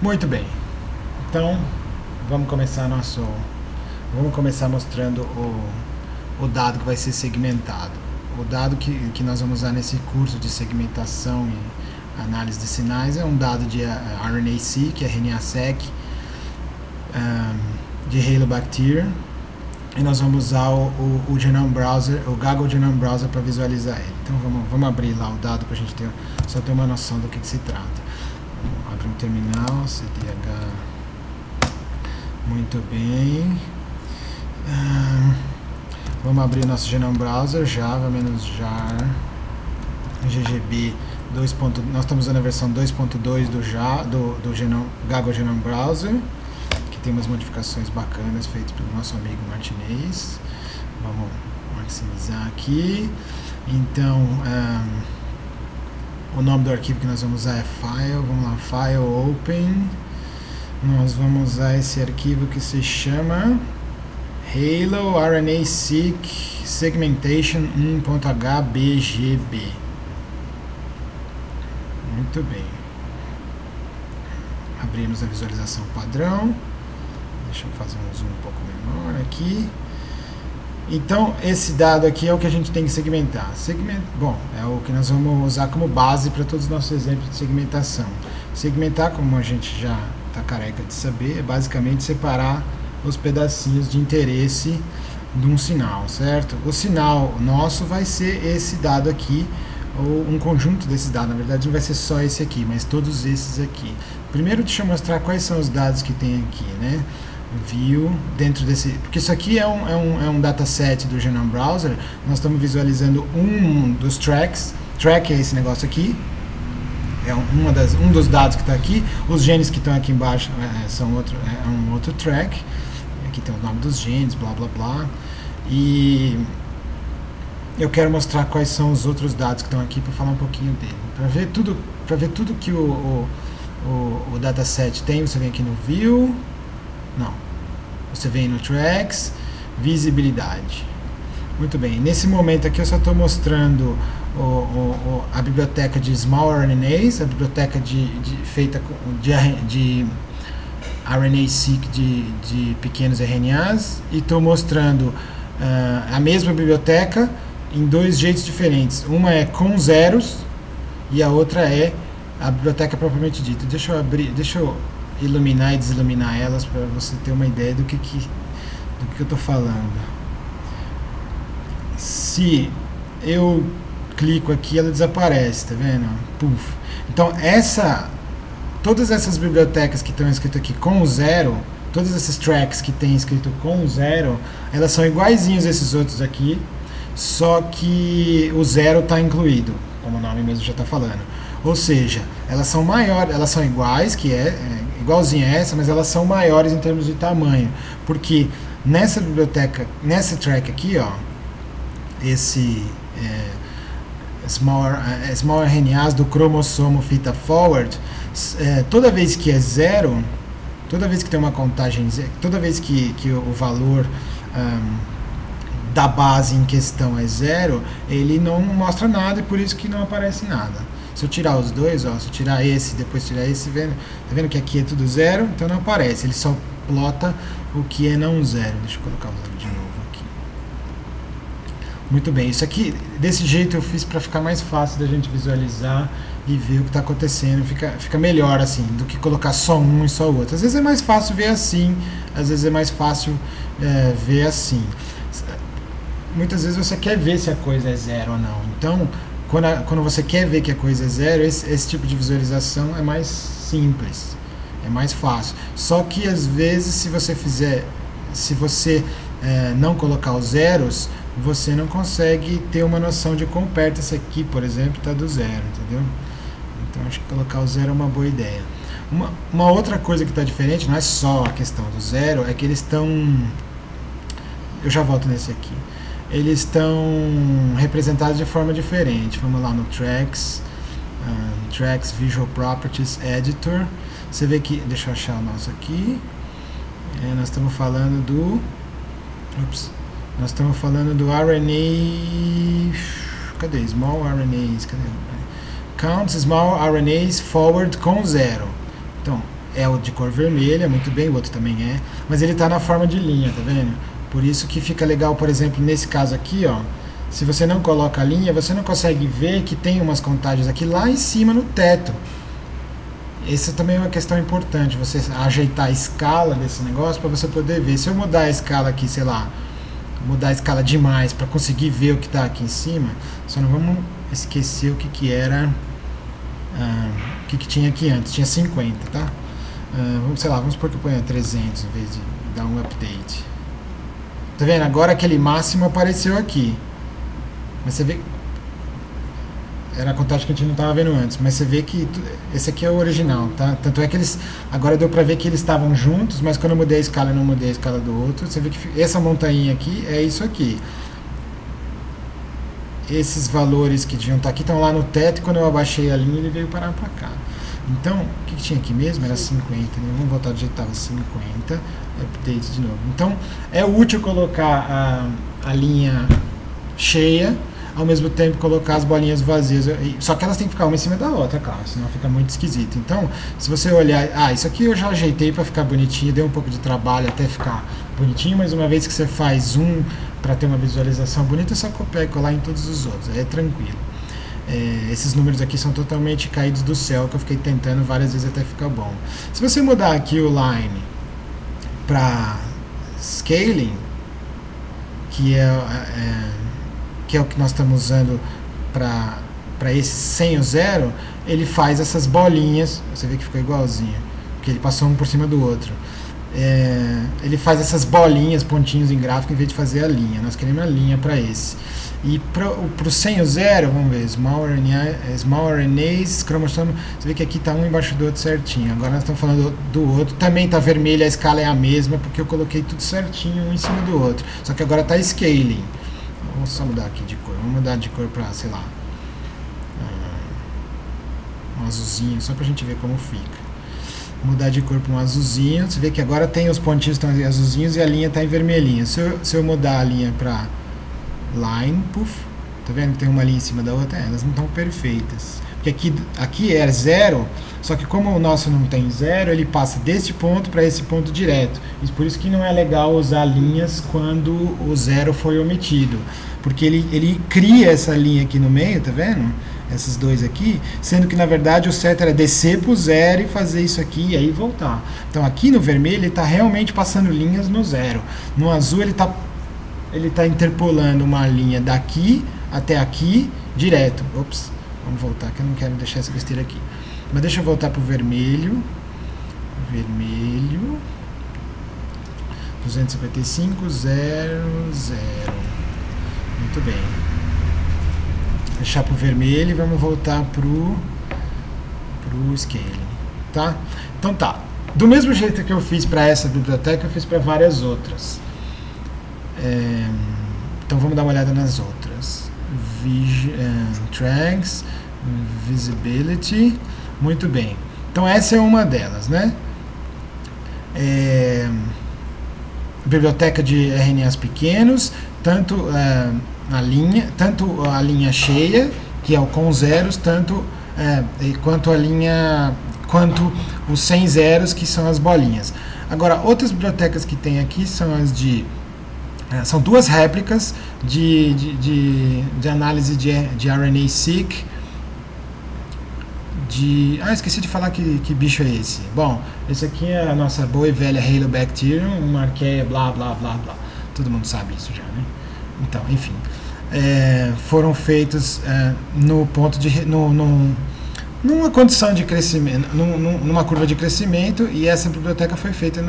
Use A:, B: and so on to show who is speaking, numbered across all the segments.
A: Muito bem. Então, vamos começar mostrando o dado que vai ser segmentado. O dado que nós vamos usar nesse curso de segmentação e análise de sinais é um dado de RNA-seq, que é RNA-seq, de Halobacter, e nós vamos usar o Genome Browser, o Gaggle Genome Browser, para visualizar ele. Então vamos abrir lá o dado para a gente só ter uma noção do que se trata. Abre um terminal, CDH. Muito bem. Vamos abrir o nosso Genome Browser, java-jar, ggb 2. Nós estamos usando a versão 2.2 do Gaggle Genome Browser, que tem umas modificações bacanas feitas pelo nosso amigo Martinez. Vamos maximizar aqui. Então, o nome do arquivo que nós vamos usar é file. Vamos lá, file open. Nós vamos usar esse arquivo que se chama Halo RNA-seq segmentation 1.hbgb. Muito bem. Abrimos a visualização padrão. Deixa eu fazer um zoom um pouco menor aqui. Então, esse dado aqui é o que a gente tem que segmentar. Bom, é o que nós vamos usar como base para todos os nossos exemplos de segmentação. Segmentar, como a gente já está careca de saber, é basicamente separar os pedacinhos de interesse de um sinal, certo? O sinal nosso vai ser esse dado aqui, ou um conjunto desses dados. Na verdade, não vai ser só esse aqui, mas todos esses aqui. Primeiro, deixa eu mostrar quais são os dados que tem aqui, né? View, dentro desse... Porque isso aqui é um dataset do Genome Browser. Nós estamos visualizando um dos tracks. Track é esse negócio aqui. É um dos dados que está aqui. Os genes que estão aqui embaixo são um outro track. Aqui tem o nome dos genes, blá blá blá. E eu quero mostrar quais são os outros dados que estão aqui para falar um pouquinho dele. Para ver tudo que o dataset tem, você vem aqui no View. Não. Você vem no Tracks, visibilidade. Muito bem. Nesse momento aqui eu só estou mostrando a biblioteca de Small RNAs, a biblioteca feita de RNA-seq de pequenos RNAs, e estou mostrando a mesma biblioteca em dois jeitos diferentes. Uma é com zeros e a outra é a biblioteca propriamente dita. Deixa eu iluminar e desiluminar elas para você ter uma ideia do que eu estou falando. Se eu clico aqui, ela desaparece, tá vendo? Puf. Então todas essas bibliotecas que estão escritas aqui com o zero, todos esses tracks que tem escrito com o zero, elas são iguaizinhos a esses outros aqui, só que o zero está incluído, como o nome mesmo já está falando. Ou seja, elas são maiores, elas são iguais, que igualzinha a essa, mas elas são maiores em termos de tamanho, porque nessa biblioteca, nessa track aqui, ó, esse small RNAs do cromossomo fita forward, toda vez que é zero, toda vez que tem uma contagem, toda vez que o valor da base em questão é zero, ele não mostra nada e por isso que não aparece nada. Se eu tirar os dois, ó, se eu tirar esse e depois tirar esse, tá vendo que aqui é tudo zero, então não aparece, ele só plota o que é não zero. Deixa eu colocar o zero de novo aqui. Muito bem, isso aqui, desse jeito eu fiz para ficar mais fácil da gente visualizar e ver o que está acontecendo, fica melhor assim, do que colocar só um e só o outro. Às vezes é mais fácil ver assim, às vezes é mais fácil ver assim. Muitas vezes você quer ver se a coisa é zero ou não, então quando você quer ver que a coisa é zero, esse tipo de visualização é mais simples, é mais fácil. Só que às vezes se você não colocar os zeros, você não consegue ter uma noção de quão perto esse aqui, por exemplo, está do zero, entendeu? Então acho que colocar o zero é uma boa ideia. Uma outra coisa que está diferente, não é só a questão do zero, é que eles estão... Eu já volto nesse aqui. Eles estão representados de forma diferente. Vamos lá no Tracks, Tracks Visual Properties Editor. Você vê que, deixa eu achar o nosso aqui. Nós estamos falando do RNA. Cadê? Small RNAs. Cadê? Counts small RNAs forward com zero. Então, é o de cor vermelha, muito bem, o outro também é, mas ele está na forma de linha, tá vendo? Por isso que fica legal, por exemplo, nesse caso aqui, ó, se você não coloca a linha, você não consegue ver que tem umas contagens aqui lá em cima no teto. Essa também é uma questão importante, você ajeitar a escala desse negócio para você poder ver. Se eu mudar a escala aqui, sei lá, mudar a escala demais para conseguir ver o que está aqui em cima, só não vamos esquecer o que era, o que tinha aqui antes. Tinha 50, tá? Sei lá, vamos supor que eu ponha 300 em vez de dar um update. Tá vendo? Agora aquele máximo apareceu aqui. Mas você vê, era a contagem que a gente não estava vendo antes, mas você vê que esse aqui é o original, tá? Tanto é que eles, agora deu para ver que eles estavam juntos, mas quando eu mudei a escala, eu não mudei a escala do outro. Você vê que essa montanha aqui é isso aqui. Esses valores que deviam estar aqui estão lá no teto, e quando eu abaixei a linha, ele veio parar para cá. Então, o que tinha aqui mesmo? Era 50, né? Vamos voltar do jeito que estava, 50, update de novo. Então, é útil colocar a linha cheia, ao mesmo tempo colocar as bolinhas vazias, só que elas têm que ficar uma em cima da outra, claro, senão fica muito esquisito. Então, se você olhar, isso aqui eu já ajeitei para ficar bonitinho, deu um pouco de trabalho até ficar bonitinho, mas uma vez que você faz zoom para ter uma visualização bonita, é só copiar e colar em todos os outros, é tranquilo. Esses números aqui são totalmente caídos do céu, que eu fiquei tentando várias vezes até ficar bom. Se você mudar aqui o line para scaling, que é o que nós estamos usando para esse sem o zero, ele faz essas bolinhas, você vê que ficou igualzinho, porque ele passou um por cima do outro. Ele faz essas bolinhas, pontinhos em gráfico, em vez de fazer a linha. Nós queremos a linha para esse. E para o sem o zero, vamos ver, small RNAs, cromossomo, você vê que aqui está um embaixo do outro certinho. Agora nós estamos falando do outro, também está vermelho, a escala é a mesma, porque eu coloquei tudo certinho, um em cima do outro. Só que agora está scaling. Vamos só mudar aqui de cor, vamos mudar de cor para, sei lá, um azulzinho, só para a gente ver como fica. Mudar de cor para um azulzinho, você vê que agora tem os pontinhos que estão azulzinhos e a linha está em vermelhinho. Se eu mudar a linha para line, puff, tá vendo que tem uma linha em cima da outra? Elas não estão perfeitas, porque aqui é zero, só que como o nosso não tem zero, ele passa desse ponto para esse ponto direto. E por isso que não é legal usar linhas quando o zero foi omitido, porque ele cria essa linha aqui no meio, tá vendo? Esses dois aqui, sendo que na verdade o certo era descer para o zero e fazer isso aqui e aí voltar. Então aqui no vermelho ele está realmente passando linhas no zero. No azul ele está interpolando uma linha daqui até aqui direto. Ops, vamos voltar que eu não quero deixar essa besteira aqui. Mas deixa eu voltar para o vermelho. Vermelho. 255, 0, 0. Muito bem. Deixar para o vermelho e vamos voltar para o scaling, tá? Então tá, do mesmo jeito que eu fiz para essa biblioteca, eu fiz para várias outras. Então vamos dar uma olhada nas outras. Tracks, Visibility, muito bem. Então essa é uma delas, né? Biblioteca de RNAs pequenos, tanto a linha cheia, que é o com zeros, quanto os sem zeros, que são as bolinhas. Agora, outras bibliotecas que tem aqui são as são duas réplicas de análise de RNA-seq. Esqueci de falar que bicho é esse. Bom, esse aqui é a nossa boa e velha Halobacterium, uma arqueia, blá, blá, blá, blá. Todo mundo sabe isso já, né? Então, enfim, foram feitos no ponto numa condição de crescimento, numa curva de crescimento, e essa biblioteca foi feita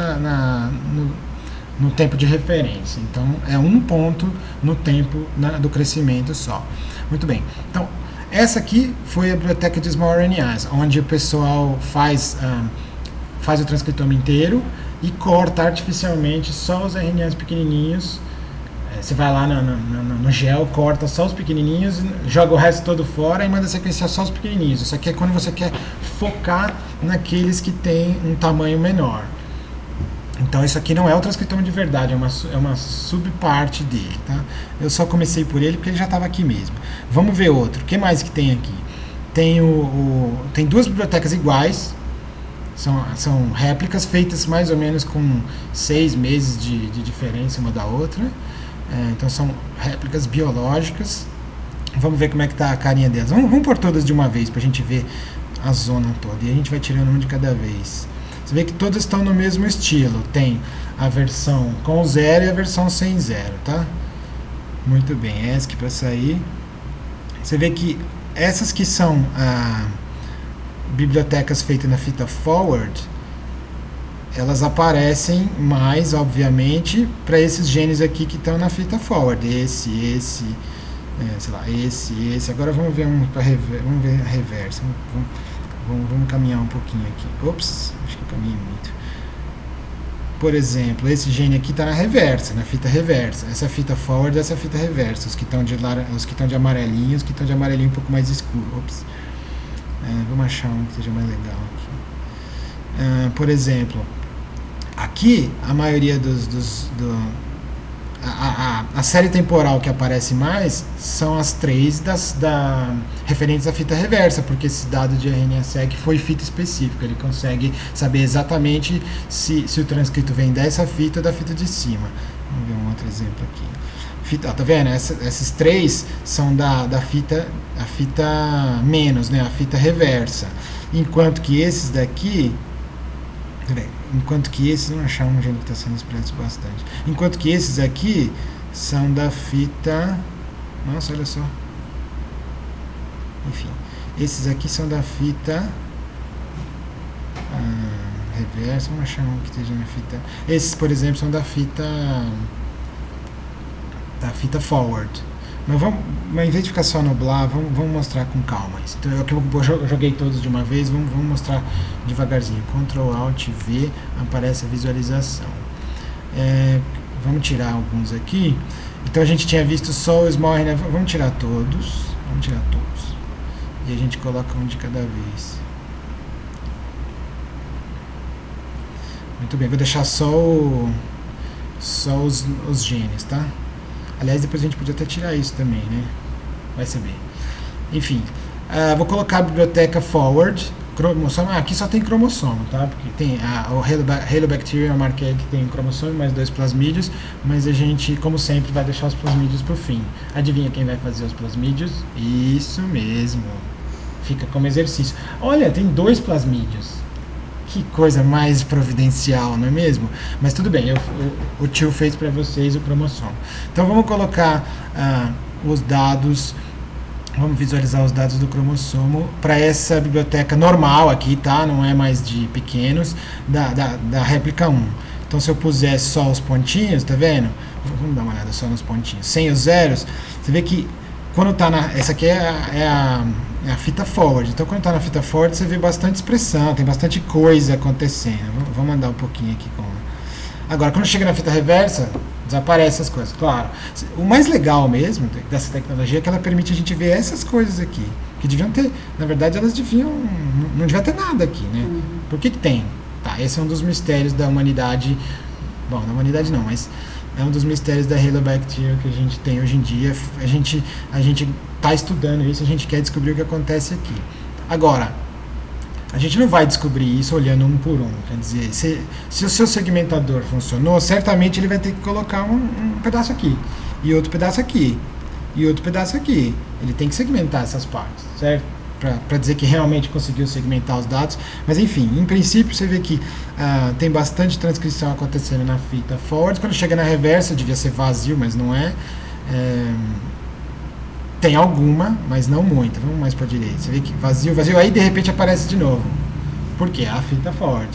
A: no tempo de referência. Então, é um ponto no tempo do crescimento só. Muito bem. Então, essa aqui foi a biblioteca de Small RNAs, onde o pessoal faz o transcriptoma inteiro e corta artificialmente só os RNAs pequenininhos. Você vai lá no gel, corta só os pequenininhos, joga o resto todo fora e manda sequenciar só os pequenininhos. Isso aqui é quando você quer focar naqueles que têm um tamanho menor. Então isso aqui não é o transcriptoma de verdade, é uma subparte dele, tá? Eu só comecei por ele porque ele já estava aqui mesmo. Vamos ver outro. O que mais que tem aqui? Tem duas bibliotecas iguais, São réplicas feitas mais ou menos com 6 meses de diferença uma da outra. Então são réplicas biológicas. Vamos ver como é que está a carinha delas. Vamos por todas de uma vez para a gente ver a zona toda. E a gente vai tirando uma de cada vez. Você vê que todas estão no mesmo estilo. Tem a versão com 0 e a versão sem 0, tá? Muito bem, ESC para sair. Você vê que essas que são bibliotecas feitas na fita forward, elas aparecem mais, obviamente, para esses genes aqui que estão na fita forward. Sei lá, esse. Agora vamos ver vamos ver a reversa. Vamos caminhar um pouquinho aqui. Ops, acho que eu caminhei muito. Por exemplo, esse gene aqui está na reversa, na fita reversa. Essa fita forward, essa fita reversa. Os que estão de amarelinho, os que estão de amarelinho um pouco mais escuro. Ops. Vamos achar um que seja mais legal aqui. Por exemplo, aqui a maioria a série temporal que aparece mais são as 3 referentes à fita reversa, porque esse dado de RNA-seq foi fita específica, ele consegue saber exatamente se o transcrito vem dessa fita ou da fita de cima. Vamos ver um outro exemplo aqui. Tá vendo? Esses 3 são a fita menos, né? A fita reversa. Enquanto que esses daqui... vamos achar um gene que está sendo expresso bastante. Enquanto que esses aqui são da fita... Nossa, olha só. Enfim, esses aqui são da fita reversa. Vamos achar um que esteja na fita... Esses, por exemplo, são da fita forward. Mas em vez de ficar só no blá, vamos mostrar com calma isso. Então eu joguei todos de uma vez, vamos mostrar devagarzinho. Ctrl Alt V, aparece a visualização. Vamos tirar alguns aqui. Então a gente tinha visto só o small RNA. Vamos tirar todos. E a gente coloca um de cada vez. Muito bem, vou deixar só os genes, tá? Aliás, depois a gente podia até tirar isso também, né? Vai saber. Enfim, vou colocar a biblioteca forward. Aqui só tem cromossomo, tá? Porque tem o Halobacterium marquei que tem cromossomo mais 2 plasmídios, mas a gente, como sempre, vai deixar os plasmídios para o fim. Adivinha quem vai fazer os plasmídios? Isso mesmo. Fica como exercício. Olha, tem 2 plasmídios. Que coisa mais providencial, não é mesmo? Mas tudo bem, o tio fez para vocês o cromossomo. Então vamos colocar os dados, vamos visualizar os dados do cromossomo para essa biblioteca normal aqui, tá? Não é mais de pequenos, da réplica 1. Então se eu puser só os pontinhos, tá vendo? Vamos dar uma olhada só nos pontinhos. Sem os zeros, você vê que quando está essa aqui é a fita forward. Então quando está na fita forward você vê bastante expressão, tem bastante coisa acontecendo. Vamos andar um pouquinho aqui com... Agora, quando chega na fita reversa, desaparece as coisas. Claro, o mais legal mesmo dessa tecnologia é que ela permite a gente ver essas coisas aqui, que deviam ter, na verdade elas não devia ter nada aqui, né? Por que tem? Tá, esse é um dos mistérios da humanidade. Bom, da humanidade não, mas é um dos mistérios da Halobacterium que a gente tem hoje em dia. A gente está estudando isso, a gente quer descobrir o que acontece aqui. Agora, a gente não vai descobrir isso olhando um por um. Quer dizer, se o seu segmentador funcionou, certamente ele vai ter que colocar um pedaço aqui, e outro pedaço aqui, e outro pedaço aqui. Ele tem que segmentar essas partes, certo? Para dizer que realmente conseguiu segmentar os dados. Mas enfim, em princípio você vê que tem bastante transcrição acontecendo na fita forward. Quando chega na reversa devia ser vazio, mas não é. Tem alguma, mas não muita. Vamos mais para a direita. Você vê que vazio, aí de repente aparece de novo. Por quê? A fita forward.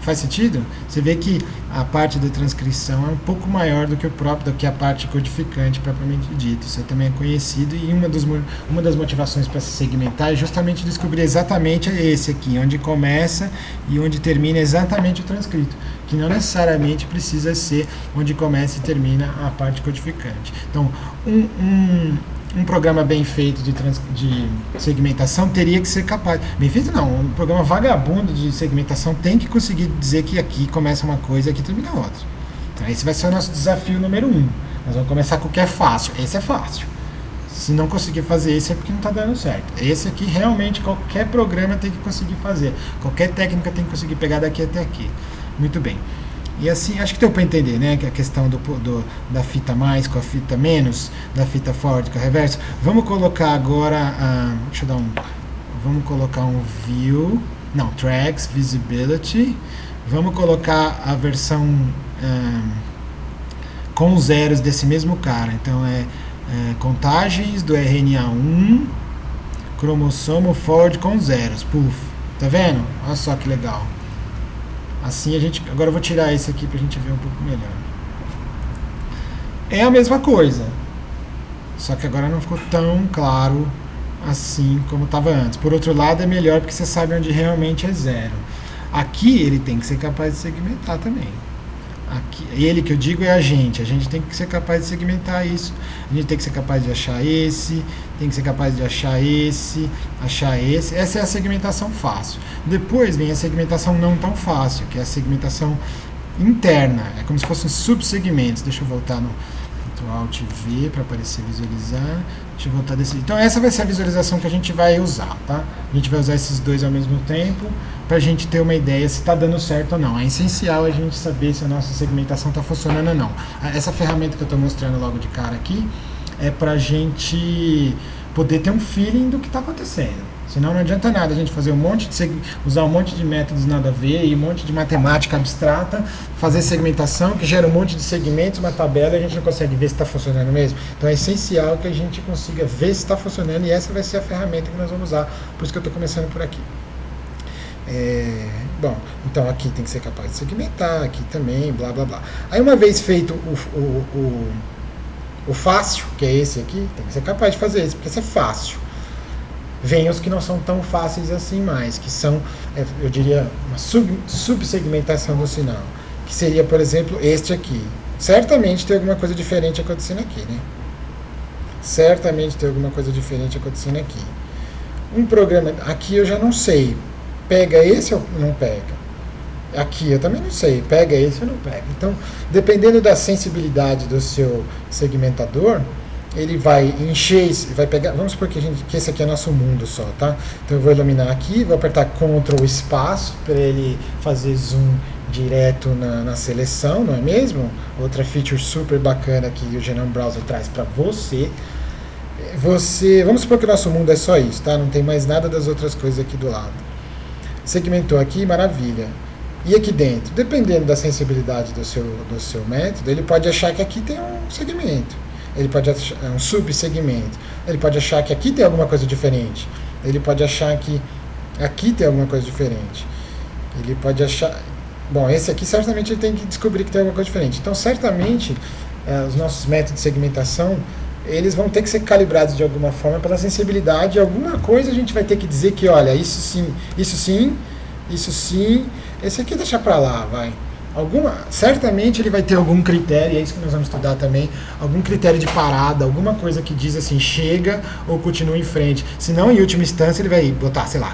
A: Faz sentido? Você vê que a parte da transcrição é um pouco maior do que a parte codificante propriamente dita. Isso também é conhecido, e uma das motivações para se segmentar é justamente descobrir exatamente esse aqui, onde começa e onde termina exatamente o transcrito, que não necessariamente precisa ser onde começa e termina a parte codificante. Então, um programa bem feito de segmentação teria que ser capaz... Bem feito não, um programa vagabundo de segmentação tem que conseguir dizer que aqui começa uma coisa e aqui termina outra. Então esse vai ser o nosso desafio número 1. Nós vamos começar com o que é fácil. Esse é fácil. Se não conseguir fazer esse é porque não está dando certo. Esse aqui realmente qualquer programa tem que conseguir fazer. Qualquer técnica tem que conseguir pegar daqui até aqui. Muito bem. E assim, acho que deu para entender, né? Que a questão da fita mais com a fita menos, da fita forward com a reverso. Vamos colocar agora, deixa eu dar vamos colocar um view, não, tracks, visibility. Vamos colocar a versão com zeros desse mesmo cara. Então contagens do RNA1, cromossomo forward com zeros. Puf, tá vendo? Olha só que legal. Assim agora eu vou tirar esse aqui pra gente ver um pouco melhor. É a mesma coisa, só que agora não ficou tão claro assim como estava antes. Por outro lado, é melhor porque você sabe onde realmente é zero. Aqui ele tem que ser capaz de segmentar também. Aqui, ele que eu digo é a gente tem que ser capaz de segmentar isso, a gente tem que ser capaz de achar esse, tem que ser capaz de achar esse, essa é a segmentação fácil. Depois vem a segmentação não tão fácil, que é a segmentação interna, é como se fossem subsegmentos. Deixa eu voltar no Alt V para aparecer visualizar, deixa eu voltar desse. Então essa vai ser a visualização que a gente vai usar, tá? A gente vai usar esses dois ao mesmo tempo, para a gente ter uma ideia se está dando certo ou não. É essencial a gente saber se a nossa segmentação está funcionando ou não. Essa ferramenta que eu estou mostrando logo de cara aqui é para a gente poder ter um feeling do que está acontecendo. Senão não adianta nada a gente fazer usar um monte de métodos nada a ver e um monte de matemática abstrata, fazer segmentação que gera um monte de segmentos, uma tabela, e a gente não consegue ver se está funcionando mesmo. Então é essencial que a gente consiga ver se está funcionando, e essa vai ser a ferramenta que nós vamos usar. Por isso que eu estou começando por aqui. Bom, então aqui tem que ser capaz de segmentar, aqui também, blá blá blá. Aí uma vez feito o fácil, que é esse aqui, tem que ser capaz de fazer isso, porque isso é fácil. Vem os que não são tão fáceis assim mais, que são, eu diria, uma subsegmentação do sinal, que seria, por exemplo, este aqui. Certamente tem alguma coisa diferente acontecendo aqui, né? Certamente tem alguma coisa diferente acontecendo aqui. Um programa, aqui eu já não sei, pega esse ou não pega? Aqui eu também não sei, pega esse ou não pega? Então, dependendo da sensibilidade do seu segmentador, ele vai encher, vai pegar, vamos supor que esse aqui é nosso mundo só, tá? Então eu vou iluminar aqui, vou apertar Ctrl espaço para ele fazer zoom direto na seleção, não é mesmo? Outra feature super bacana que o Genome Browser traz para você. Vamos supor que o nosso mundo é só isso, tá? Não tem mais nada das outras coisas aqui do lado. Segmentou aqui, maravilha. E aqui dentro, dependendo da sensibilidade do seu método, ele pode achar que aqui tem um segmento. Ele pode achar um subsegmento. Ele pode achar que aqui tem alguma coisa diferente. Ele pode achar que aqui tem alguma coisa diferente. Ele pode achar... Bom, esse aqui certamente ele tem que descobrir que tem alguma coisa diferente. Então, certamente, os nossos métodos de segmentação, eles vão ter que ser calibrados de alguma forma pela sensibilidade. Alguma coisa a gente vai ter que dizer que, olha, isso sim, isso sim, isso sim. Esse aqui deixa pra lá, vai. Certamente ele vai ter algum critério, é isso que nós vamos estudar também, algum critério de parada, alguma coisa que diz assim, chega ou continua em frente. Senão, em última instância, ele vai botar, sei lá,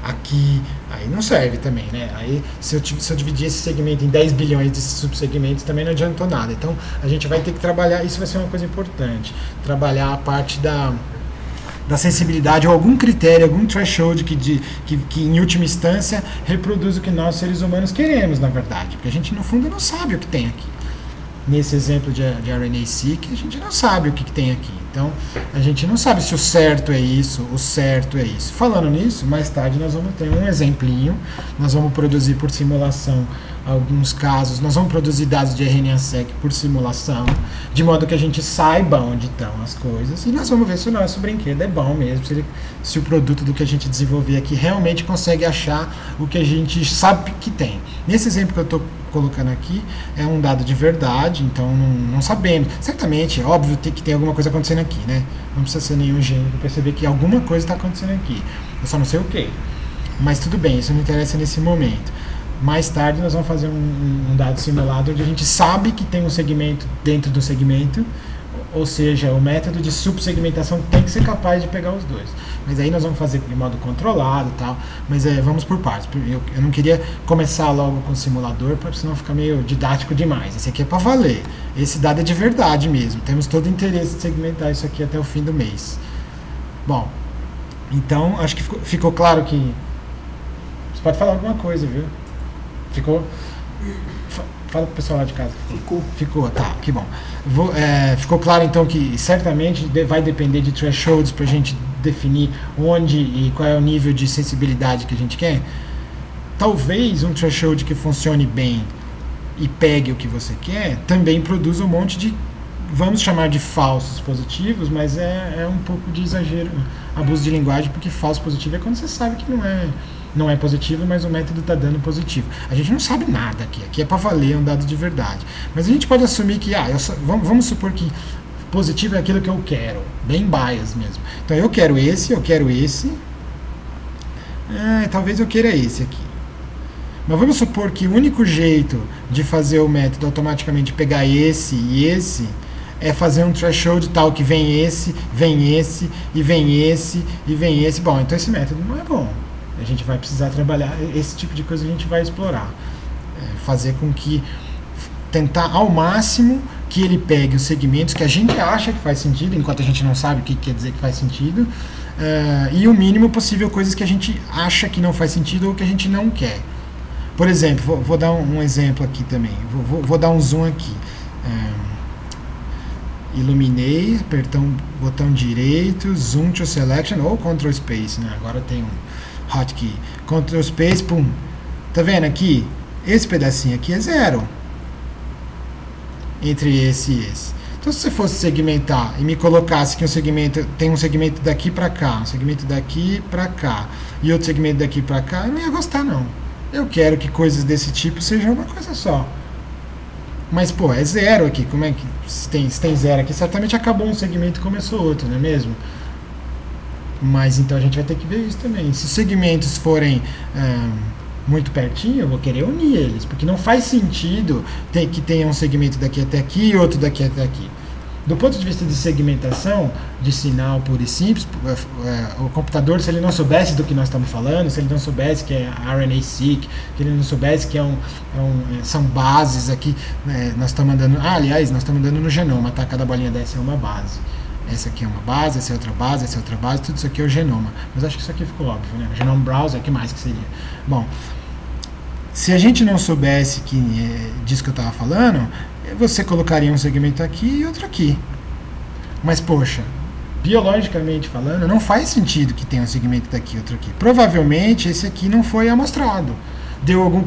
A: aqui, aí não serve também, né? Aí, se eu dividir esse segmento em 10 bilhões de subsegmentos, também não adiantou nada. Então, a gente vai ter que trabalhar, isso vai ser uma coisa importante, trabalhar a parte da sensibilidade ou algum critério, algum threshold que em última instância reproduz o que nós seres humanos queremos, na verdade, porque a gente no fundo não sabe o que tem aqui. Nesse exemplo de RNA-seq, a gente não sabe o que tem aqui. Então, a gente não sabe se o certo é isso, o certo é isso. Falando nisso, mais tarde nós vamos ter um exemplinho, nós vamos produzir por simulação alguns casos, nós vamos produzir dados de RNA-seq por simulação, de modo que a gente saiba onde estão as coisas, e nós vamos ver se o nosso brinquedo é bom mesmo, se o produto do que a gente desenvolver aqui realmente consegue achar o que a gente sabe que tem. Nesse exemplo que eu estou colocando aqui, é um dado de verdade, então não sabemos. Certamente, é óbvio que tem alguma coisa acontecendo aqui, né? Não precisa ser nenhum gênio para perceber que alguma coisa está acontecendo aqui. Eu só não sei o que. Mas tudo bem, isso não interessa nesse momento. Mais tarde nós vamos fazer um dado simulado onde a gente sabe que tem um segmento dentro do segmento, ou seja, o método de subsegmentação tem que ser capaz de pegar os dois. Mas aí nós vamos fazer de modo controlado e tal, mas vamos por partes. Eu não queria começar logo com o simulador, para senão ficar meio didático demais. Esse aqui é para valer, esse dado é de verdade mesmo, temos todo o interesse de segmentar isso aqui até o fim do mês. Bom, então acho que ficou claro que... Você pode falar alguma coisa, viu? Ficou... Fala pro pessoal lá de casa. Ficou, tá, que bom. Ficou claro então que certamente vai depender de thresholds para a gente definir onde e qual é o nível de sensibilidade que a gente quer. Talvez um threshold que funcione bem e pegue o que você quer também produza um monte de, vamos chamar de falsos positivos, mas é um pouco de exagero, abuso de linguagem, porque falso positivo é quando você sabe que não é positivo, mas o método está dando positivo. A gente não sabe nada aqui é para valer, é um dado de verdade. Mas a gente pode assumir que, vamos supor que positivo é aquilo que eu quero, bem bias mesmo. Então eu quero esse, talvez eu queira esse aqui. Mas vamos supor que o único jeito de fazer o método automaticamente pegar esse e esse é fazer um threshold tal que vem esse, vem esse, e vem esse, e vem esse. Bom, então esse método não é bom. A gente vai precisar trabalhar, esse tipo de coisa a gente vai explorar. Fazer com que, tentar ao máximo que ele pegue os segmentos que a gente acha que faz sentido, enquanto a gente não sabe o que quer dizer que faz sentido, e o mínimo possível coisas que a gente acha que não faz sentido ou que a gente não quer. Por exemplo, vou dar um exemplo aqui também, vou dar um zoom aqui. Iluminei, apertão botão direito, zoom to selection ou Ctrl Space, né? Agora tem um hotkey, Ctrl Space, pum. Tá vendo aqui? Esse pedacinho aqui é 0 entre esse e esse. Então se você fosse segmentar e me colocasse que tem um segmento daqui para cá, um segmento daqui para cá e outro segmento daqui para cá, eu não ia gostar não. Eu quero que coisas desse tipo sejam uma coisa só. Mas, pô, é 0 aqui. Como é que se tem 0 aqui? Certamente acabou um segmento e começou outro, não é mesmo? Mas então a gente vai ter que ver isso também. Se os segmentos forem muito pertinho, eu vou querer unir eles, porque não faz sentido que tenha um segmento daqui até aqui e outro daqui até aqui. Do ponto de vista de segmentação de sinal puro e simples, o computador, se ele não soubesse do que nós estamos falando, se ele não soubesse que é RNA-seq, que ele não soubesse que são bases aqui, nós estamos andando, aliás, nós estamos andando no genoma, tá? Cada bolinha dessa é uma base. Essa aqui é uma base, essa é outra base, essa é outra base, tudo isso aqui é o genoma. Mas acho que isso aqui ficou óbvio, né? O genome browser, o que mais que seria? Bom, se a gente não soubesse disso que eu estava falando, você colocaria um segmento aqui e outro aqui. Mas, poxa, biologicamente falando, não faz sentido que tenha um segmento daqui e outro aqui. Provavelmente esse aqui não foi amostrado. Deu algum...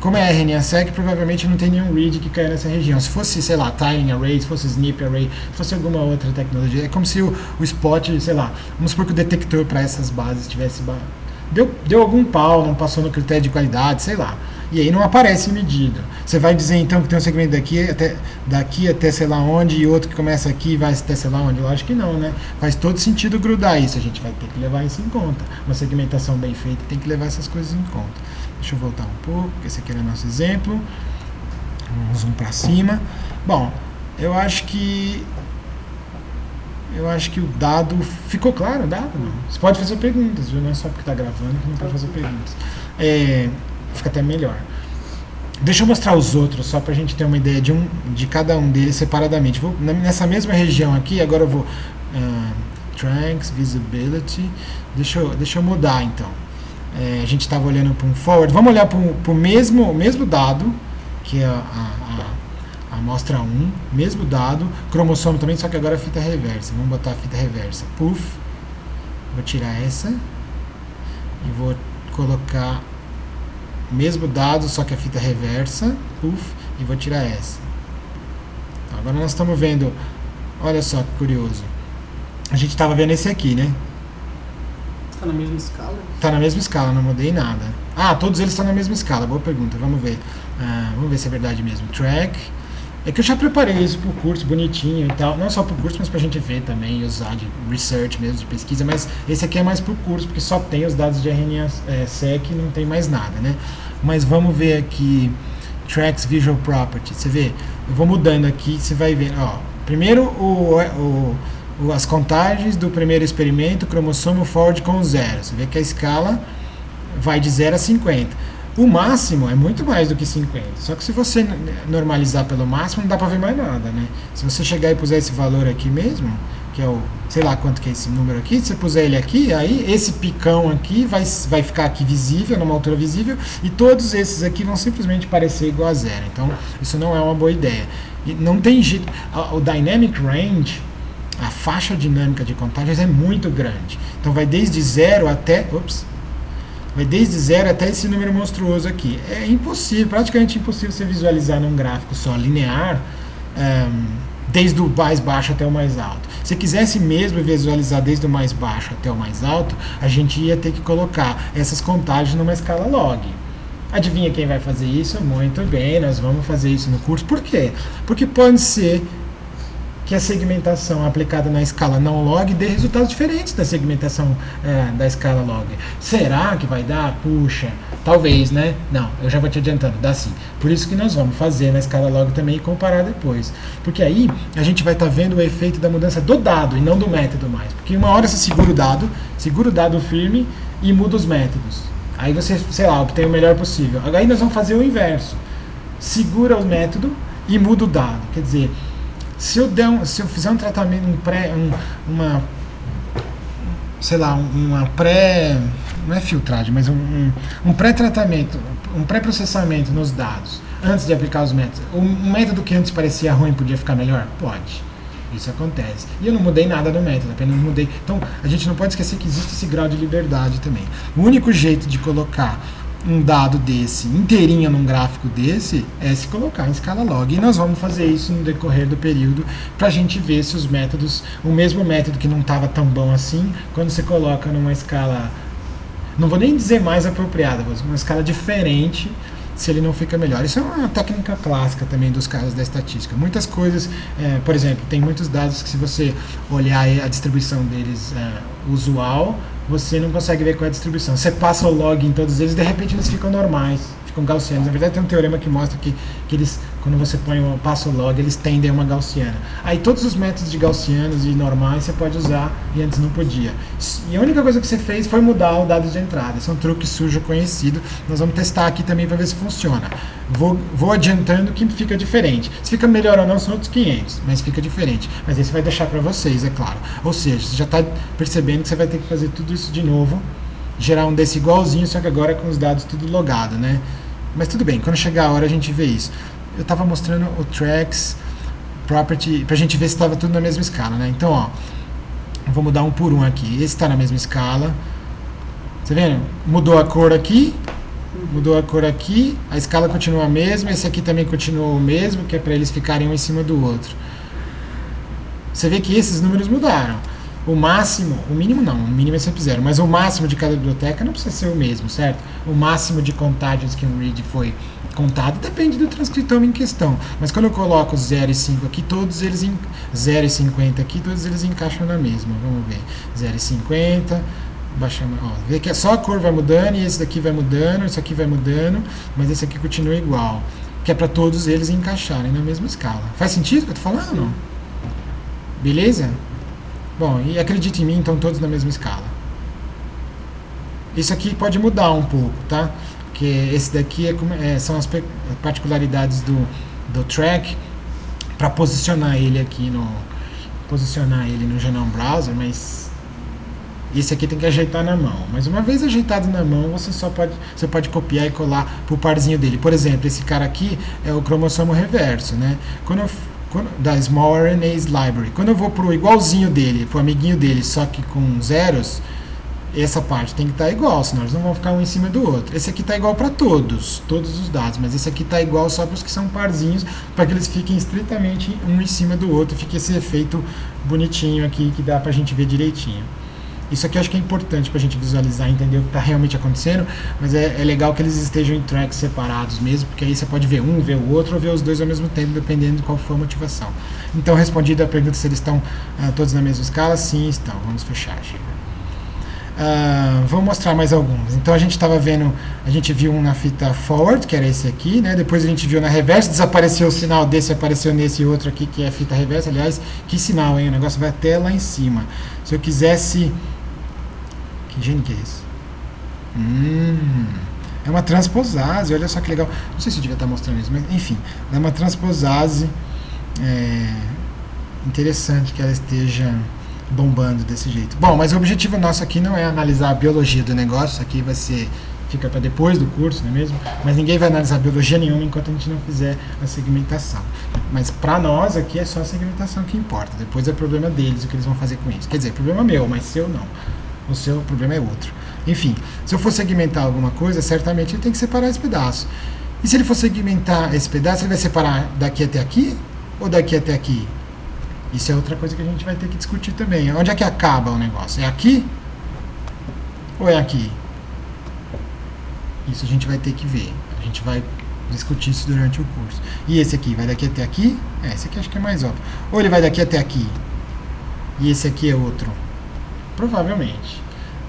A: Como é RNA-seq, provavelmente não tem nenhum read que caia nessa região. Se fosse, sei lá, tiling array, se fosse snp array, se fosse alguma outra tecnologia, é como se o spot, sei lá, vamos supor que o detector para essas bases tivesse... Deu algum pau, não passou no critério de qualidade, sei lá. E aí não aparece em medida. Você vai dizer então que tem um segmento daqui até sei lá onde e outro que começa aqui e vai até sei lá onde? Lógico que não, né? Faz todo sentido grudar isso, a gente vai ter que levar isso em conta. Uma segmentação bem feita tem que levar essas coisas em conta. Deixa eu voltar um pouco, porque esse aqui era o nosso exemplo. Vamos zoom para cima. Bom, eu acho que o dado... Ficou claro o dado? Não. Você pode fazer perguntas, viu? Não é só porque está gravando que não pode fazer perguntas. Fica até melhor. Deixa eu mostrar os outros, só para a gente ter uma ideia de cada um deles separadamente. Nessa mesma região aqui, agora eu vou... Strengths, Visibility... Deixa eu mudar, então. A gente estava olhando para um forward. Vamos olhar para o mesmo dado, que é a amostra 1, mesmo dado, cromossomo também, só que agora a fita reversa. Vamos botar a fita reversa. Puff. Vou tirar essa. E vou colocar o mesmo dado, só que a fita reversa. Puff. E vou tirar essa. Então, agora nós estamos vendo... Olha só que curioso. A gente estava vendo esse aqui, né?
B: Está na mesma escala?
A: Está na mesma escala, não mudei nada. Todos eles estão na mesma escala. Boa pergunta, vamos ver. Vamos ver se é verdade mesmo. Track. É que eu já preparei isso para o curso, bonitinho e tal. Não só para o curso, mas para a gente ver também e usar de research mesmo, de pesquisa. Mas esse aqui é mais para o curso, porque só tem os dados de RNA-seq e não tem mais nada, né? Mas vamos ver aqui. Tracks Visual Property. Você vê? Eu vou mudando aqui, você vai ver. Ó, Primeiro, as contagens do primeiro experimento, cromossomo forward com 0. Você vê que a escala vai de 0 a 50. O máximo é muito mais do que 50. Só que se você normalizar pelo máximo, não dá para ver mais nada, né? Se você chegar e puser esse valor aqui mesmo, que é o, sei lá quanto que é esse número aqui, se você puser ele aqui, aí esse picão aqui vai ficar aqui visível, numa altura visível, e todos esses aqui vão simplesmente parecer igual a 0. Então, isso não é uma boa ideia. E não tem jeito. O Dynamic Range, a faixa dinâmica de contagens é muito grande. Então, vai desde 0 até... Vai desde 0 até esse número monstruoso aqui. É impossível, praticamente impossível você visualizar num gráfico só linear, desde o mais baixo até o mais alto. Se quisesse mesmo visualizar desde o mais baixo até o mais alto, a gente ia ter que colocar essas contagens numa escala log. Adivinha quem vai fazer isso? Muito bem, nós vamos fazer isso no curso. Por quê? Porque pode ser que a segmentação aplicada na escala não log dê resultados diferentes da segmentação da escala log. Será que vai dar? Puxa, talvez, né? Não, eu já vou te adiantando, dá sim. Por isso que nós vamos fazer na escala log também e comparar depois. Porque aí a gente vai estar vendo o efeito da mudança do dado e não do método mais. Porque uma hora você segura o dado firme e muda os métodos. Aí você, sei lá, obtém o melhor possível. Aí nós vamos fazer o inverso. Segura o método e muda o dado. Quer dizer, se eu fizer um tratamento, não é filtragem, mas um pré-tratamento, um pré-processamento nos dados, antes de aplicar os métodos, um método que antes parecia ruim podia ficar melhor? Pode. Isso acontece. E eu não mudei nada no método, apenas mudei. Então, a gente não pode esquecer que existe esse grau de liberdade também. O único jeito de colocar um dado desse inteirinho num gráfico desse é se colocar em escala log. E nós vamos fazer isso no decorrer do período para a gente ver se os métodos, o mesmo método que não estava tão bom assim, quando você coloca numa escala, não vou nem dizer mais apropriada, mas uma escala diferente, se ele não fica melhor. Isso é uma técnica clássica também dos caras da estatística. Muitas coisas, por exemplo, tem muitos dados que se você olhar a distribuição deles usual, você não consegue ver qual é a distribuição. Você passa o log em todos eles, de repente eles ficam normais, ficam gaussianos. Na verdade tem um teorema que mostra que eles, quando você passa o log, eles tendem a uma gaussiana. Aí todos os métodos de gaussianos e normais você pode usar e antes não podia. E a única coisa que você fez foi mudar o dado de entrada. Esse é um truque sujo conhecido. Nós vamos testar aqui também para ver se funciona. Vou adiantando que fica diferente. Se fica melhor ou não são outros 500, mas fica diferente. Mas esse vai deixar para vocês, é claro. Ou seja, você já está percebendo que você vai ter que fazer tudo isso de novo, gerar um desse igualzinho, só que agora com os dados tudo logado, né? Mas tudo bem, quando chegar a hora a gente vê isso. Eu estava mostrando o tracks property para a gente ver se estava tudo na mesma escala, né? Então, ó, eu vou mudar um por um aqui. Esse está na mesma escala. Tá vendo? Mudou a cor aqui. Mudou a cor aqui, a escala continua a mesma, esse aqui também continua o mesmo, que é para eles ficarem um em cima do outro. Você vê que esses números mudaram. O máximo, o mínimo não, o mínimo é sempre 0, mas o máximo de cada biblioteca não precisa ser o mesmo, certo? O máximo de contagens que um read foi contado depende do transcriptome em questão. Mas quando eu coloco 0 e 5 aqui, todos eles 0 e 50 aqui, todos eles encaixam na mesma. Vamos ver. 0 e 50... Baixamos, ó, vê que só a cor vai mudando e esse daqui vai mudando, esse aqui vai mudando, mas esse aqui continua igual, que é para todos eles encaixarem na mesma escala. Faz sentido o que eu estou falando? Não? Beleza? Bom, e acredite em mim, estão todos na mesma escala. Isso aqui pode mudar um pouco, tá? Porque esse daqui são as particularidades do track para posicionar ele aqui no Genome Browser, mas esse aqui tem que ajeitar na mão. Mas uma vez ajeitado na mão, você pode copiar e colar para o parzinho dele. Por exemplo, esse cara aqui é o cromossomo reverso, né? Da Small RNAs Library. Quando eu vou para o igualzinho dele, para o amiguinho dele, só que com zeros, essa parte tem que estar igual, senão eles não vão ficar um em cima do outro. Esse aqui está igual para todos os dados, mas esse aqui está igual só para os que são parzinhos, para que eles fiquem estritamente um em cima do outro, fique esse efeito bonitinho aqui que dá para a gente ver direitinho. Isso aqui eu acho que é importante para a gente visualizar e entender o que está realmente acontecendo, mas é legal que eles estejam em tracks separados mesmo, porque aí você pode ver um, ver o outro, ou ver os dois ao mesmo tempo, dependendo de qual for a motivação. Então, respondida a pergunta se eles estão todos na mesma escala, sim, estão. Vamos fechar, Chico. Vou mostrar mais alguns. Então a gente viu um na fita forward, que era esse aqui, né? Depois a gente viu na reversa, desapareceu o sinal desse, apareceu nesse outro aqui, que é a fita reversa. Aliás, que sinal, hein? O negócio vai até lá em cima. Se eu quisesse... Que gênio que é esse? É uma transposase, olha só que legal. Não sei se eu devia estar mostrando isso, mas enfim, é uma transposase interessante que ela esteja bombando desse jeito. Bom, mas o objetivo nosso aqui não é analisar a biologia do negócio, aqui fica para depois do curso, não é mesmo? Mas ninguém vai analisar biologia nenhuma enquanto a gente não fizer a segmentação. Mas para nós aqui é só a segmentação que importa, depois é problema deles o que eles vão fazer com isso. Quer dizer, problema meu, mas seu não. O seu problema é outro. Enfim, se eu for segmentar alguma coisa, certamente ele tem que separar esse pedaço. E se ele for segmentar esse pedaço, ele vai separar daqui até aqui ou daqui até aqui? Isso é outra coisa que a gente vai ter que discutir também. Onde é que acaba o negócio? É aqui ou é aqui? Isso a gente vai ter que ver. A gente vai discutir isso durante o curso. E esse aqui, vai daqui até aqui? Esse aqui acho que é mais óbvio. Ou ele vai daqui até aqui? E esse aqui é outro? Provavelmente.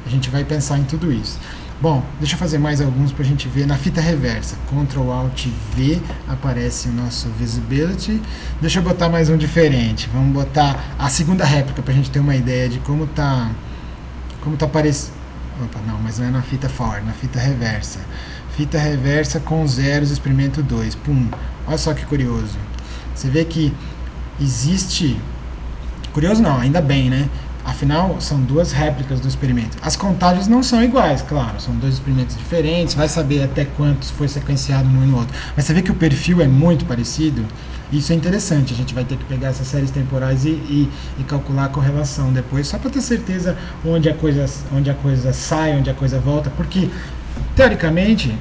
A: A gente vai pensar em tudo isso. Bom, deixa eu fazer mais alguns para a gente ver. Na fita reversa, Ctrl Alt V, aparece o nosso Visibility. Deixa eu botar mais um diferente. Vamos botar a segunda réplica para a gente ter uma ideia de como tá aparecendo. Opa, não, mas não é na fita forward, na fita reversa. Fita reversa com zeros, experimento 2. Pum, olha só que curioso. Você vê que existe... Curioso não, ainda bem, né? Afinal, são duas réplicas do experimento. As contagens não são iguais, claro, são dois experimentos diferentes, vai saber até quantos foi sequenciado num e no outro. Mas você vê que o perfil é muito parecido, isso é interessante, a gente vai ter que pegar essas séries temporais e calcular a correlação depois, só para ter certeza onde a coisa sai, onde a coisa volta, porque, teoricamente,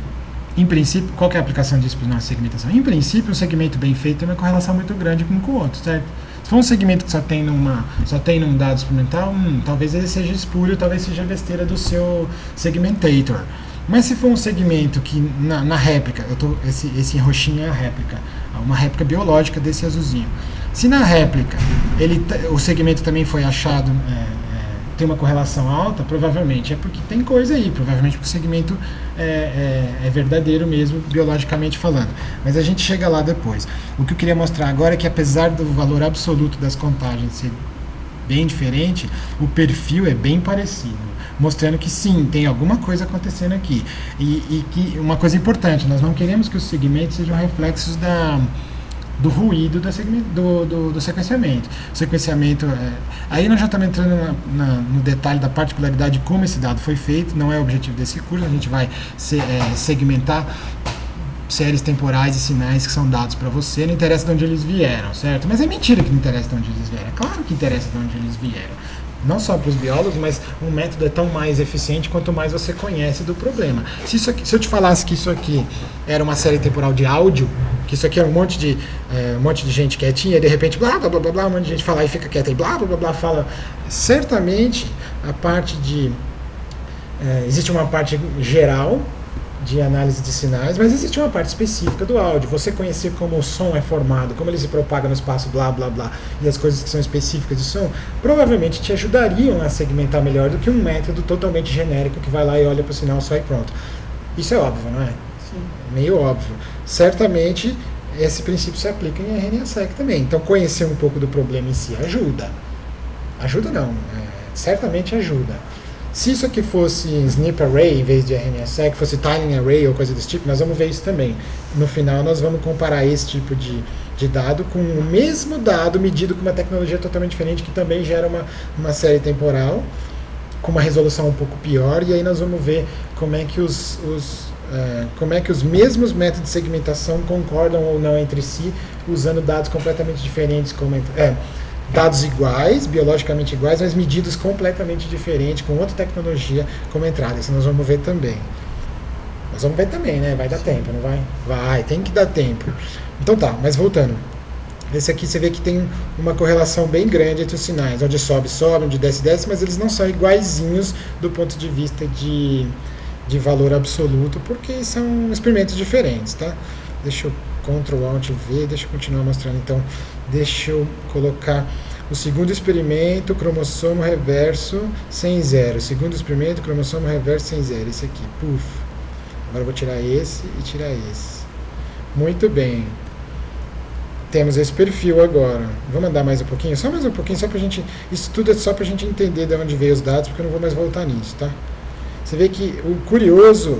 A: em princípio, qual que é a aplicação disso para a nossa segmentação? Em princípio, um segmento bem feito tem uma correlação muito grande um com o outro, certo? Se for um segmento que só tem num dado experimental, talvez ele seja espúrio, talvez seja besteira do seu segmentator. Mas se for um segmento que na réplica, esse roxinho é a réplica, uma réplica biológica desse azulzinho. Se na réplica o segmento também foi achado, tem uma correlação alta, provavelmente é porque tem coisa aí, provavelmente porque o segmento é verdadeiro mesmo, biologicamente falando. Mas a gente chega lá depois. O que eu queria mostrar agora é que apesar do valor absoluto das contagens ser bem diferente, o perfil é bem parecido, mostrando que sim, tem alguma coisa acontecendo aqui. E que uma coisa importante, nós não queremos que os segmentos sejam reflexos do ruído do sequenciamento. O sequenciamento, aí nós já estamos entrando no detalhe da particularidade de como esse dado foi feito, não é o objetivo desse curso, a gente vai segmentar séries temporais e sinais que são dados para você, não interessa de onde eles vieram, certo? Mas é mentira que não interessa de onde eles vieram, é claro que interessa de onde eles vieram. Não só para os biólogos, mas um método é tão mais eficiente quanto mais você conhece do problema. Se eu te falasse que isso aqui era uma série temporal de áudio, que isso aqui é um monte de gente quietinha, e de repente blá blá blá blá, um monte de gente fala e fica quieta e blá blá blá blá fala, certamente a parte existe uma parte geral de análise de sinais, mas existe uma parte específica do áudio. Você conhecer como o som é formado, como ele se propaga no espaço, blá, blá, blá, e as coisas que são específicas de som, provavelmente te ajudariam a segmentar melhor do que um método totalmente genérico que vai lá e olha para o sinal só e pronto. Isso é óbvio, não é? Sim. Meio óbvio. Certamente, esse princípio se aplica em RNA-seq também. Então, conhecer um pouco do problema em si ajuda. Ajuda não, certamente ajuda. Se isso aqui fosse SNP Array em vez de RNA-seq, fosse Tiling Array ou coisa desse tipo, nós vamos ver isso também. No final, nós vamos comparar esse tipo de dado com o mesmo dado medido com uma tecnologia totalmente diferente, que também gera uma série temporal, com uma resolução um pouco pior, e aí nós vamos ver como é que os mesmos métodos de segmentação concordam ou não entre si, usando dados completamente diferentes, dados iguais, biologicamente iguais, mas medidos completamente diferentes, com outra tecnologia como entrada. Isso nós vamos ver também. Nós vamos ver também, né? Vai dar tempo, não vai? Vai, tem que dar tempo. Então tá, mas voltando. Esse aqui você vê que tem uma correlação bem grande entre os sinais. Onde sobe, onde desce, mas eles não são iguaizinhos do ponto de vista de valor absoluto, porque são experimentos diferentes, tá? Deixa eu Ctrl Alt V, deixa eu continuar mostrando. Então, deixa eu colocar O segundo experimento, cromossomo reverso sem zero. Segundo experimento, cromossomo reverso sem zero. Esse aqui, puf. Agora eu vou tirar esse e tirar esse. Muito bem. Temos esse perfil agora. Vamos andar mais um pouquinho? Só mais um pouquinho, só pra gente... Isso tudo é só pra gente entender de onde veio os dados, porque eu não vou mais voltar nisso, tá? Você vê que o curioso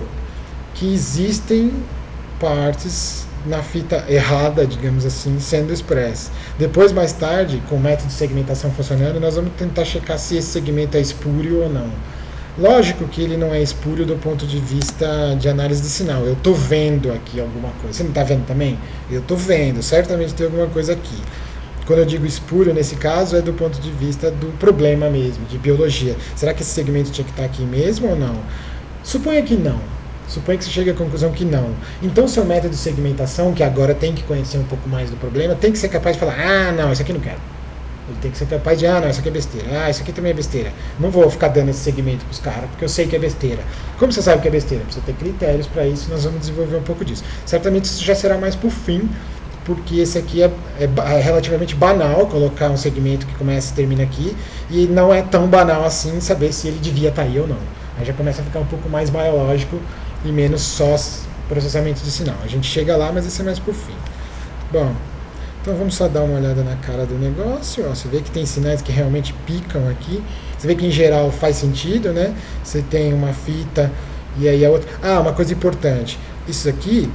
A: que existem partes na fita errada, digamos assim, sendo expressa. Depois, mais tarde, com o método de segmentação funcionando, nós vamos tentar checar se esse segmento é espúrio ou não. Lógico que ele não é espúrio do ponto de vista de análise de sinal. Eu estou vendo aqui alguma coisa. Você não está vendo também? Eu estou vendo. Certamente tem alguma coisa aqui. Quando eu digo espúrio, nesse caso, é do ponto de vista do problema mesmo, de biologia. Será que esse segmento tinha que estar aqui mesmo ou não? Suponha que não. Suponha que você chegue à conclusão que não. Então, seu método de segmentação, que agora tem que conhecer um pouco mais do problema, tem que ser capaz de falar, ah, não, isso aqui não quero. Ele tem que ser capaz de, ah, não, isso aqui é besteira. Ah, isso aqui também é besteira. Não vou ficar dando esse segmento para os caras, porque eu sei que é besteira. Como você sabe que é besteira? Precisa ter critérios para isso, nós vamos desenvolver um pouco disso. Certamente isso já será mais por fim, porque esse aqui é relativamente banal, colocar um segmento que começa e termina aqui, e não é tão banal assim saber se ele devia estar aí ou não. Aí já começa a ficar um pouco mais biológico e menos só processamento de sinal. A gente chega lá, mas esse é mais por fim. Bom, então vamos só dar uma olhada na cara do negócio. Ó, você vê que tem sinais que realmente picam aqui. Você vê que em geral faz sentido, né? Você tem uma fita e aí a outra... Ah, uma coisa importante. Isso aqui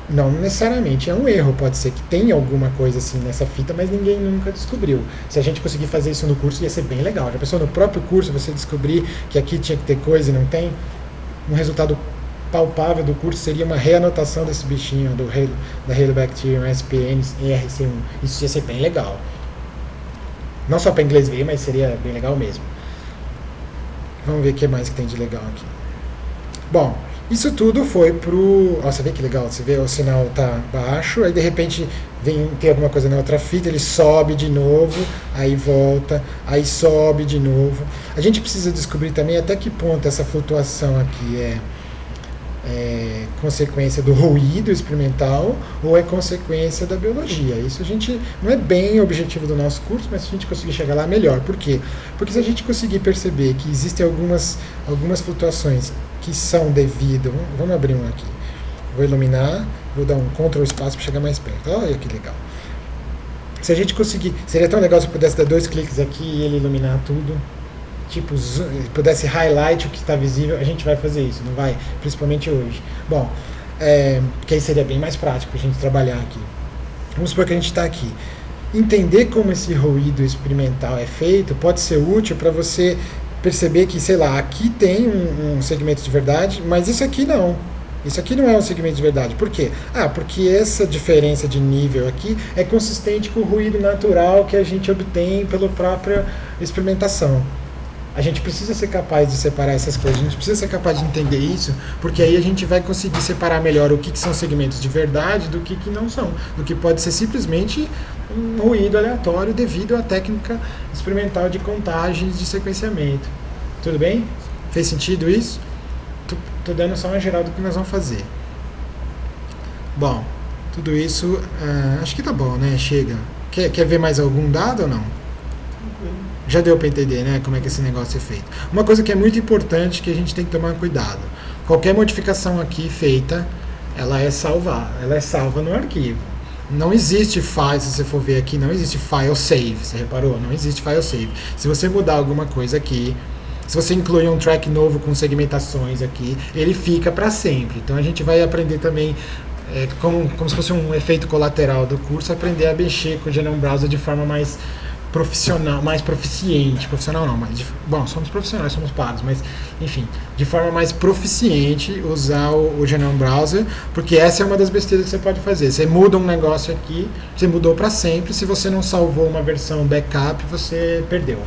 A: não necessariamente é um erro. Pode ser que tenha alguma coisa assim nessa fita, mas ninguém nunca descobriu. Se a gente conseguir fazer isso no curso, ia ser bem legal. Já pensou no próprio curso você descobrir que aqui tinha que ter coisa e não tem? Um resultado palpável do curso seria uma reanotação desse bichinho da Halobacterium SPN ERC1. Isso ia ser bem legal. Não só para inglês ver, mas seria bem legal mesmo. Vamos ver o que mais que tem de legal aqui. Bom, isso tudo foi pro... Ó, você vê que legal, você vê o sinal tá baixo, aí de repente tem alguma coisa na outra fita, ele sobe de novo, aí volta, aí sobe de novo. A gente precisa descobrir também até que ponto essa flutuação aqui é consequência do ruído experimental ou é consequência da biologia. Isso a gente não é bem o objetivo do nosso curso, mas se a gente conseguir chegar lá, melhor. Por quê? Porque se a gente conseguir perceber que existem algumas flutuações que são devido... Vamos abrir um aqui. Vou iluminar, vou dar um Ctrl espaço para chegar mais perto. Olha que legal. Se a gente conseguir... Seria tão legal se eu pudesse dar 2 cliques aqui e ele iluminar tudo. Tipo, pudesse highlight o que está visível, a gente vai fazer isso, não vai? Principalmente hoje. Bom, porque aí seria bem mais prático a gente trabalhar aqui. Vamos supor que a gente está aqui. Entender como esse ruído experimental é feito pode ser útil para você perceber que, sei lá, aqui tem um segmento de verdade, mas isso aqui não. Isso aqui não é um segmento de verdade. Por quê? Ah, porque essa diferença de nível aqui é consistente com o ruído natural que a gente obtém pela própria experimentação. A gente precisa ser capaz de separar essas coisas, a gente precisa ser capaz de entender isso, porque aí a gente vai conseguir separar melhor o que são segmentos de verdade do que não são, do que pode ser simplesmente um ruído aleatório devido à técnica experimental de contagens de sequenciamento. Tudo bem? Fez sentido isso? Tô dando só uma geral do que nós vamos fazer. Bom, tudo isso, acho que tá bom, né? Chega. Quer ver mais algum dado ou não? Já deu para entender, né, como é que esse negócio é feito. Uma coisa que é muito importante que a gente tem que tomar cuidado. Qualquer modificação aqui feita, ela é salva no arquivo. Não existe file, se você for ver aqui, não existe file save, você reparou? Não existe file save. Se você mudar alguma coisa aqui, se você incluir um track novo com segmentações aqui, ele fica para sempre. Então a gente vai aprender também, como se fosse um efeito colateral do curso, aprender a mexer com o Genome Browser de forma mais profissional, mais proficiente. Profissional não, mas bom, somos profissionais, somos pagos, mas enfim, de forma mais proficiente usar o Genome Browser, porque essa é uma das besteiras que você pode fazer. Você muda um negócio aqui, você mudou para sempre, se você não salvou uma versão backup, você perdeu.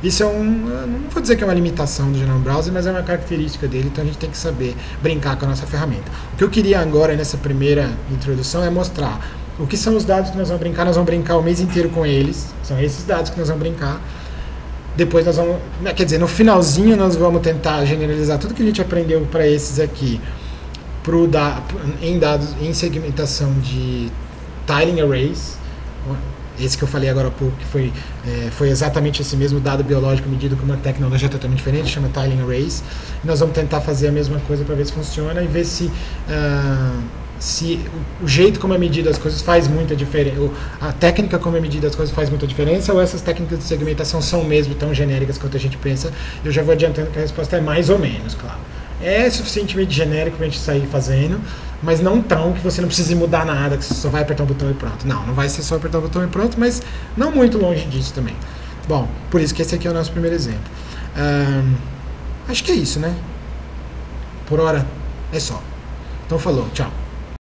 A: Isso é não vou dizer que é uma limitação do Genome Browser, mas é uma característica dele, então a gente tem que saber brincar com a nossa ferramenta. O que eu queria agora, nessa primeira introdução, é mostrar o que são os dados que nós vamos brincar o mês inteiro com eles, são esses dados que nós vamos brincar. Depois nós vamos, quer dizer, no finalzinho nós vamos tentar generalizar tudo que a gente aprendeu para esses aqui em segmentação de tiling arrays. Esse que eu falei agora há pouco, que foi exatamente esse mesmo dado biológico medido com uma tecnologia totalmente diferente, chama Tiling Arrays. E nós vamos tentar fazer a mesma coisa para ver se funciona e ver se o jeito como é medido as coisas faz muita diferença, a técnica como é medida as coisas faz muita diferença, ou essas técnicas de segmentação são mesmo tão genéricas quanto a gente pensa. Eu já vou adiantando que a resposta é mais ou menos, claro. É suficientemente genérico pra gente sair fazendo, mas não tão que você não precise mudar nada, que você só vai apertar um botão e pronto. Não vai ser só apertar um botão e pronto, mas não muito longe disso também. Bom, por isso que esse aqui é o nosso primeiro exemplo. Acho que é isso, né? Por hora é só. Então falou, tchau.